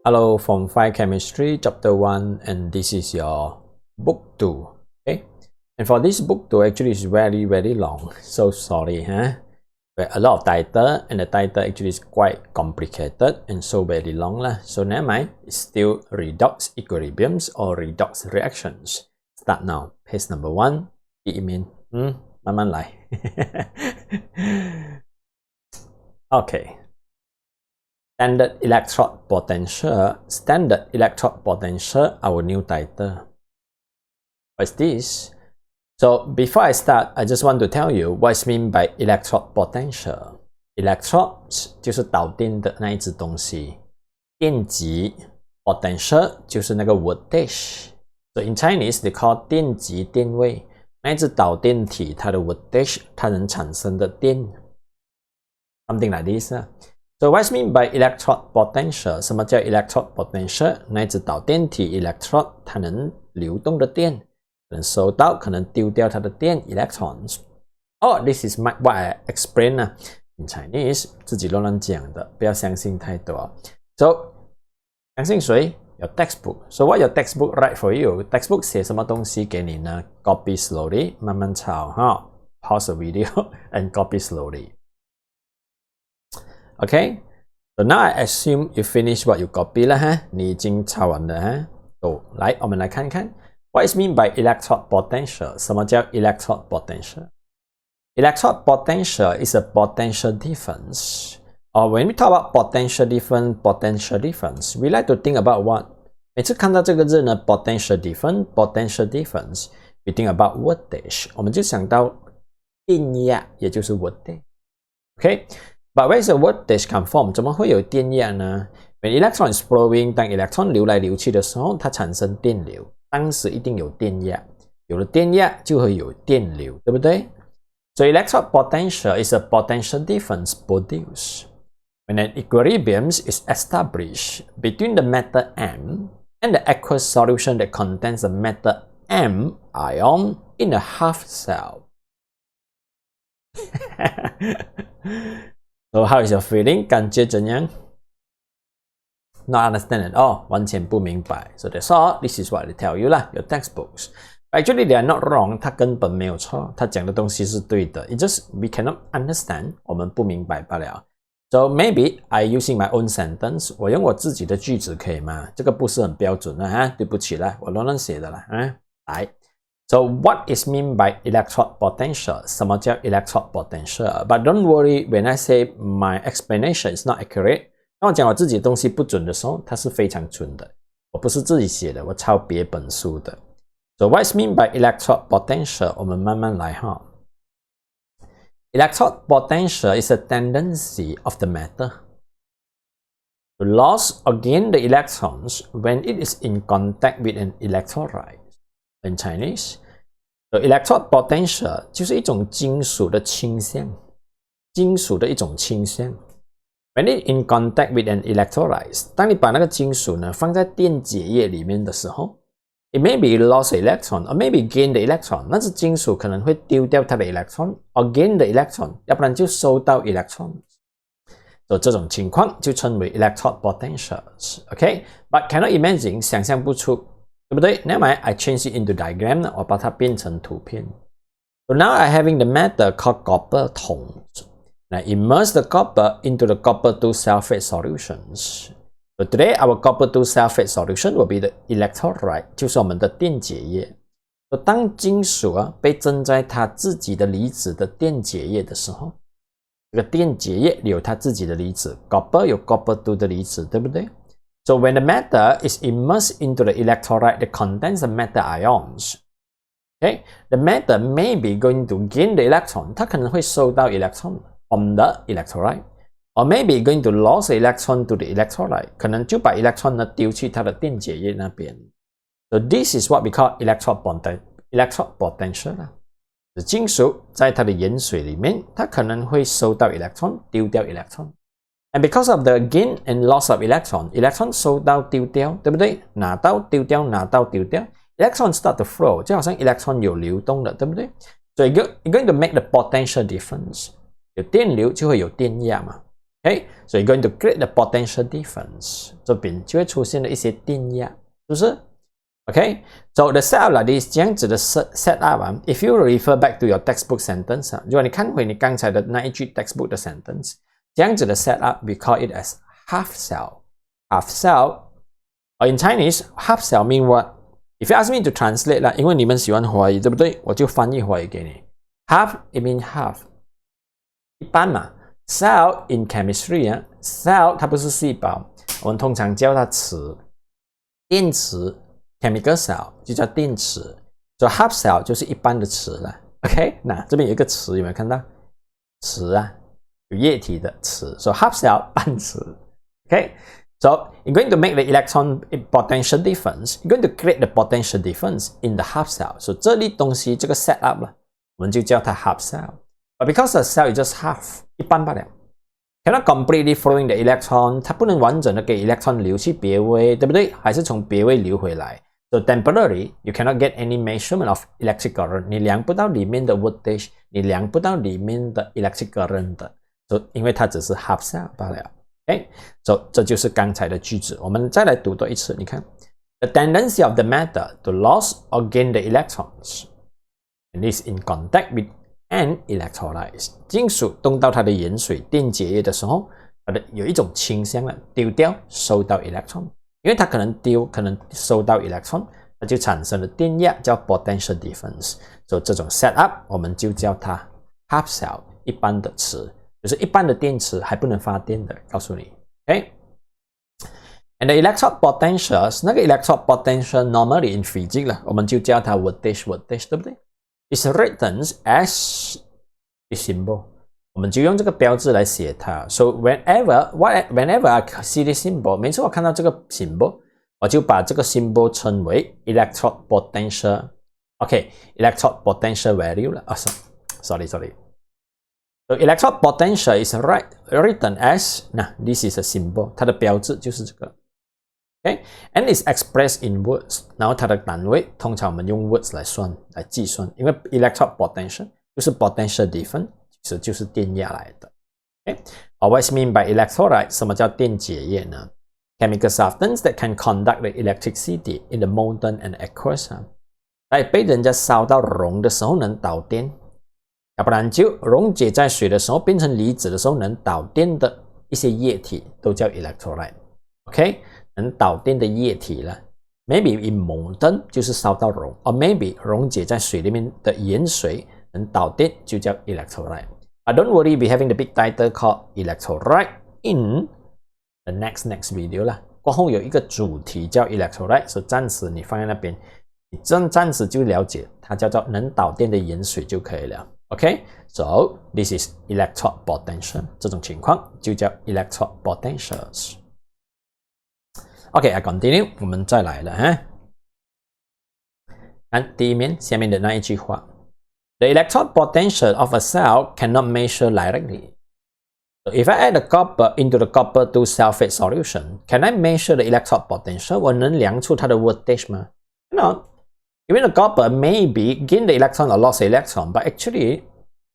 Hello, Form 5 Chemistry, Chapter 1, and this is your Book 2. Okay, and for this Book 2, actually is very long. So sorry, huh? But a lot of title, and the title actually is quite complicated and so very long lah. So never mind, it's still redox equilibriums or redox reactions. Start now. Page number 1. Imin. 慢慢来。Okay. Standard electrode potential, our new title. What's this? So before I start, I just want to tell you what's meant by electrode potential. Electrodes 就是导电的那一只东西，电极 potential 就是那个 voltage. So in Chinese, they call 电极电位，那一只导电体它的 voltage 它能产生的电 ，something like this. So what's mean by electrode potential? 什么叫 electrode potential? 那一只导电体 electrode 它能流动的电，可能收到，可能丢掉它的电 electrons. Oh, this is what I explain in Chinese. 自己乱讲的，不要相信太多。So 相信谁？ Your textbook. So what your textbook write for you? Textbook 写什么东西给你呢？ Copy slowly, 慢慢抄哈。Pause the video and copy slowly. Okay, so now I assume you finish what you copy 了哈，你已经抄完了哈。So 来，我们来看看 what is mean by electrode potential？ 什么叫 electrode potential？ Electrode potential is a potential difference. Or when we talk about potential difference, we like to think about what？ 每次看到这个字呢 potential difference, we think about voltage， 我们就想到电压，也就是 voltage。Okay。But where is the voltage come from？ 怎么会有电压呢？ When electron is flowing， 当 electron 流来流去的时候，它产生电流，当时一定有电压，有了电压就会有电流，对不对？ So electrode potential is a potential difference produced when an equilibrium is established between the metal M and the aqueous solution that contains the metal M ion in a half cell. So how is your feeling? 感觉怎样？ Not understand at all. 完全不明白。So that's all. This is what they tell you lah. Your textbooks. Actually, they are not wrong. 他根本没有错。他讲的东西是对的。It just we cannot understand. 我们不明白罢了。So maybe I using my own sentence. 我用我自己的句子可以吗？这个不是很标准的哈。对不起啦，我乱写的啦。来。So what is mean by electrode potential? 什么叫 electrode potential? But don't worry when I say my explanation is not accurate. 当我讲我自己的东西不准的时候，它是非常准的。我不是自己写的，我抄别本书的。So what is mean by electrode potential? 我们慢慢来哈。Electrode potential is a tendency of the matter to lose or gain the electrons when it is in contact with an electrolyte. In Chinese, the electrode potential 就是一种金属的倾向，金属的一种倾向。When it in contact with an electrolyte， 当你把那个金属呢放在电解液里面的时候 ，it may be lost electron or maybe gain the electron。那只金属可能会丢掉它的 electron or gain the electron， 要不然就收到 electron。所以这种情况就称为 electrode potentials。OK，but cannot imagine， 想象不出。对不对？ Never mind, I change it into diagram， 我把它变成图片。So now I having the metal called copper 铜。I immerse the copper into the copper 2 sulfate solutions. So today our copper 2 sulfate solution will be the electrolyte， 就是我们的电解液。So 当金属被蒸在它自己的离子的电解液的时候，这个电解液有它自己的离子 ，copper 有 copper 2的离子，对不对？So when the metal is immersed into the electrolyte that contains the metal ions, okay, the metal may be going to gain the electron. 它可能会收到 electron from the electrolyte, or maybe going to lose the electron to the electrolyte. 可能就把 electron 呢丢去它的电解液那边。So this is what we call electrode potential. 金属在它的盐水里面，它可能会收到 electron， 丢掉 electron。And because of the gain and loss of electron, electron 收到丢掉，对不对？拿到丢掉，拿到丢掉 ，electron start to flow， 就好像 electron 有流动的，对不对？所以 you're going to make the potential difference。有电流就会有电压嘛。Okay, so you're going to create the potential difference. 这边就会出现了一些电压，是不是 ？Okay, so the setup like this 这样子的 setup 啊 ，if you refer back to your textbook sentence 啊，如果你看回你刚才的那一句 textbook 的 sentence， 这样子的 setup we call it as half cell. Half cell, or in Chinese, half cell mean what? If you ask me to translate 啦，因为你们喜欢华语，对不对？我就翻译华语给你。Half it mean half， 一半嘛。Cell in chemistry 啊 ，cell 它不是细胞，我们通常叫它磁，电池 chemical cell 就叫电池，所以 half cell 就是一半的磁了。OK， 那这边有一个磁，有没有看到？磁啊，有液体的磁，所以 half cell 半磁。OK，so you're going to make the electron potential difference. You're going to create the potential difference in the half cell. So 这粒东西这个 setup 了，我们就叫它 half cell。But because the cell is just half， 一半罢了 ，cannot completely flowing the electron， 它不能完整的给 electron 流去别位，对不对？还是从别位流回来。So temporarily you cannot get any measurement of electric current， 你量不到里面的 voltage， 你量不到里面的 electric current 的， so 因为它只是 half cell 罢了。Okay, so 这就是刚才的句子，我们再来读多一次。你看 ，the tendency of the matter to lose or gain the electrons and is in contact with an electrolyte。金属动到它的盐水电解液的时候，它的有一种倾向了，丢掉收到 electron， 因为它可能丢，可能收到 electron， 它就产生了电压，叫 potential difference。所以这种 setup 我们就叫它 half cell， 一般的磁。就是一般的电池还不能发电的，告诉你 ，OK？ And the electrode potentials， 那个 electrode potential normally in physics 了，我们就叫它 voltage， 对不对 ？It's written as a symbol， 我们就用这个标志来写它。So whenever I see this symbol， 每次我看到这个 symbol， 我就把这个 symbol 称为 electrode potential。OK，electrode potential value 了啊 ，sorry。So electrode potential is written as， 那 this is a symbol， 它的标志就是这个 ，OK，and is expressed in words， 然后它的单位通常我们用 words 来计算，因为 electrode potential 就是 potential difference， 其实就是电压来的 ，OK，always mean by electrolyte， 什么叫电解液呢 ？Chemical substance that can conduct the electricity in the molten and aqueous， 在被人家烧到熔的时候能导电。要不然就溶解在水的时候变成离子的时候能导电的一些液体都叫 electrolyte。OK， 能导电的液体了 ，maybe in molten 就是烧到熔 ，or maybe 溶解在水里面的盐水能导电就叫 electrolyte。But don't worry, be having the big title called electrolyte in the next video 啦。过后有一个主题叫 electrolyte， 所以暂时你放在那边，你暂时就了解它叫做能导电的盐水就可以了。Okay, so this is electrode potential， 这种情况就叫 electrode potentials。Okay, I continue， 我们再来了哈。看第一面下面的那一句话 ：The electrode potential of a cell cannot measure directly. So if I add the copper into the copper 2 sulfate solution, can I measure the electrode potential？ 我能量出它的 voltage 吗 ？No。Even the copper maybe gain the electron or lost the electron, but actually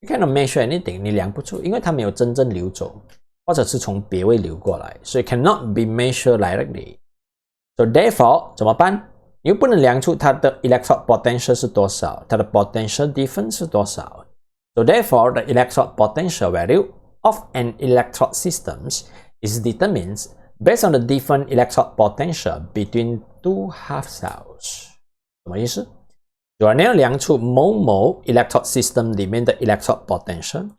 you cannot measure anything. 你量不出，因为它没有真正流走，或者是从别位流过来，所以 cannot be measured directly. So therefore 怎么办？你又不能量出它的 electrode potential 是多少，它的 potential difference 是多少。So therefore the electrode potential value of an electrode system is determined based on the different electrode potential between two half cells. 什么意思？如果你要量出某某 electrode system 里面的 electrode potential，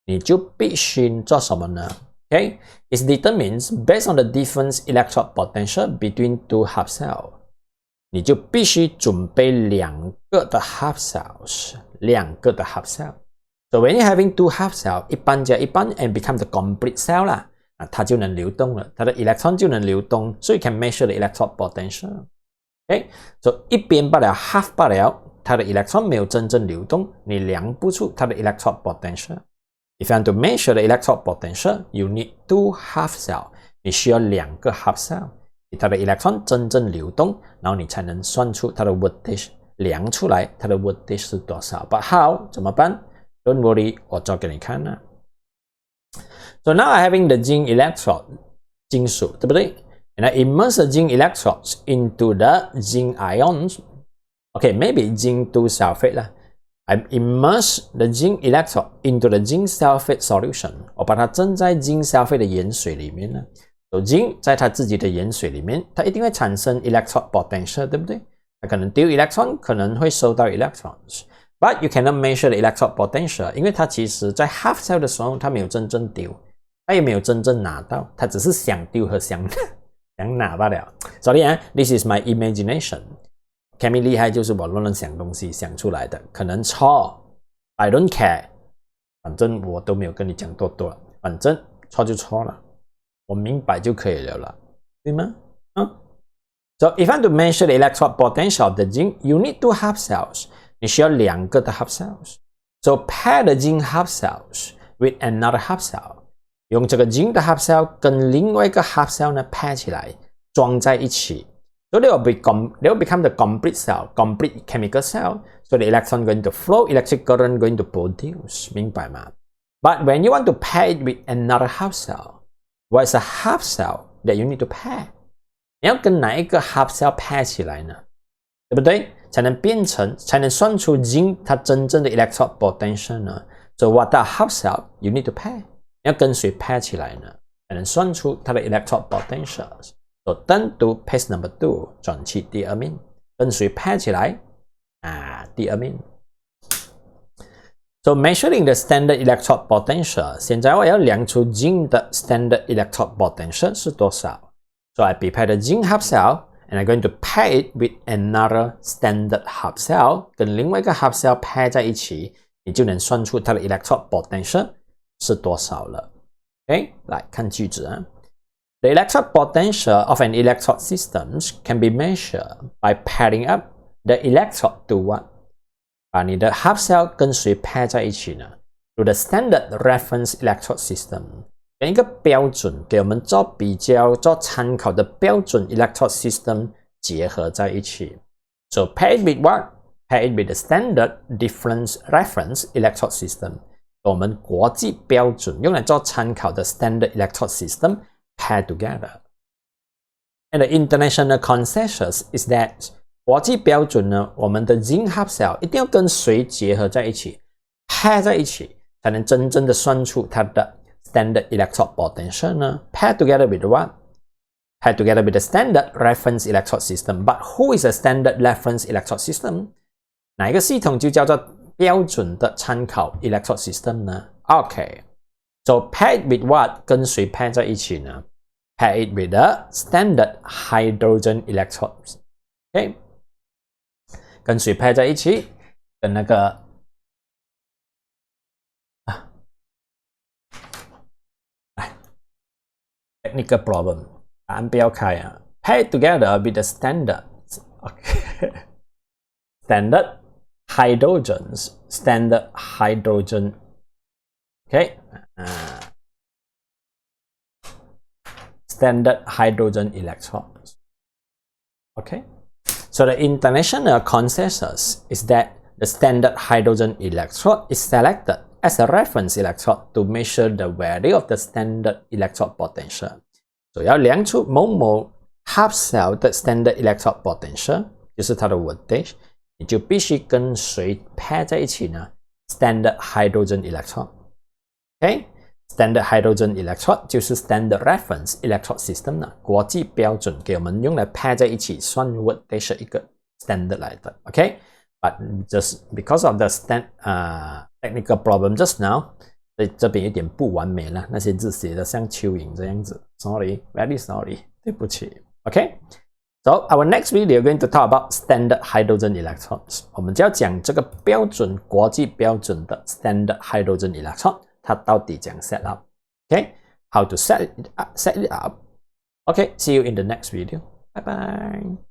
你就必须做什么呢 ？Okay, it determines based on the different electrode potential between two half cells。你就必须准备两个的 half cells， 两个的 half cell。So when you're having two half cells， 一半加一半 and become the complete cell 啦，它就能流动了，它的 electron 就能流动，所以 can measure the electrode potential。Okay, so 一边罢了 half 罢了，它的 electron 没有真正流动，你量不出它的 electrode potential。If you want to measure the electrode potential, you need two half cells。你需要两个 half cell， 它的 electron 真正流动，然后你才能算出它的 voltage， 量出来它的 voltage 是多少。But how？ 怎么办？Don't worry， 我做给你看啊。So now I'm having the zinc electrode, 金属，对不对？ And I immerse the zinc electrodes into the zinc ions. Okay, maybe zinc 2 sulfate 啦。I immerse the zinc electrode into the zinc sulfate solution. 我把它蒸在 zinc sulfate 的盐水里面呢。So zinc 在它自己的盐水里面，它一定会产生 electrode potential， 对不对？它可能丢 electron， 可能会收到 electrons。But you cannot measure the electrode potential， 因为它其实在 half cell 的时候，它没有真正丢，它也没有真正拿到，它只是想丢和想拿罢了。Sorry 啊 ，this is my imagination。Chemi 厉害就是我乱想东西想出来的，可能错 ，I don't care， 反正我都没有跟你讲多了，反正错就错了，我明白就可以了，对吗？So if I want to measure the electrode potential of the zinc, you need 2 half cells. 你需要2个的 half cells. So pair the zinc half cells with another half cell. 用这个 zinc 的 half cell 跟另外一个 half cell 呢 pair 起来，装在一起。So they will become the complete cell, complete chemical cell. So the electron going to flow, electric current going to produce. 明白吗？ But when you want to pair it with another half cell, what is a half cell that you need to pair? 你要跟哪一个 half cell pair 起来呢？对不对？才能算出 zinc 它真正的 electrode potential 呢？ So what are half cell you need to pair？ 你要跟谁 pair 起来呢？才能算出它的 electrode potential。So 登读 page number 2， 转去第2面，跟谁 pair 起来？第2面。So measuring the standard electrode potential， 现在我要量出 zinc 的 standard electrode potential 是多少？ So I prepare the zinc half cell and I'm going to pair it with another standard half cell， 跟另外一个 half cell pair 在一起，你就能算出它的 electrode potential 是多少了。OK， 来看句子啊。The electrode potential of an electrode system can be measured by pairing up the electrode to what？ 把你的 half cell 跟谁 pair 在一起呢？ To the standard reference electrode system。跟一个标准给我们做比较、做参考的标准 electrode system 结合在一起。So pair it with what? Pair it with the standard reference electrode system。我们国际标准用来做参考的 standard electrode system pair together。And the international consensus is that 国际标准呢，我们的 zinc half cell 一定要跟谁结合在一起 ，pair 在一起，才能真正的算出它的standard electrode potential 呢 ？Pair together with what? Pair together with the standard reference electrode system. But who is a standard reference electrode system? 哪一个系统就叫做标准的参考 electrode system 呢 ？Okay. So pair it with what? 跟谁 pair 在一起呢 ？Pair it with the standard hydrogen electrodes. Okay. 跟谁 pair 在一起？跟那个technical problem， 答案不要开啊。Pair together with the standard， okay. standard hydrogen， okay， standard hydrogen electrons， okay. So the international consensus is that the standard hydrogen electrode is selected as a reference electrode to measure the value of the standard electrode potential. 所以要量出某某 half cell 的 standard electrode potential， 就是它的 voltage， 你就必须跟谁 pair 在一起呢 ？Standard hydrogen electrode。OK， Standard hydrogen electrode 就是 standard reference electrode system 呢，国际标准给我们用来 pair 在一起算 voltage 一个 standard 来的。OK。But just because of the technical problem just now， 这边有点不完美了，那些字写的像蚯蚓这样子 ，sorry， very sorry， 对不起。OK， so our next video going to talk about standard hydrogen electrodes， 我们就要讲这个标准国际标准的 standard hydrogen electrode， 它到底怎样 set up？OK，how to set it up？OK，see you in the next video， 拜拜。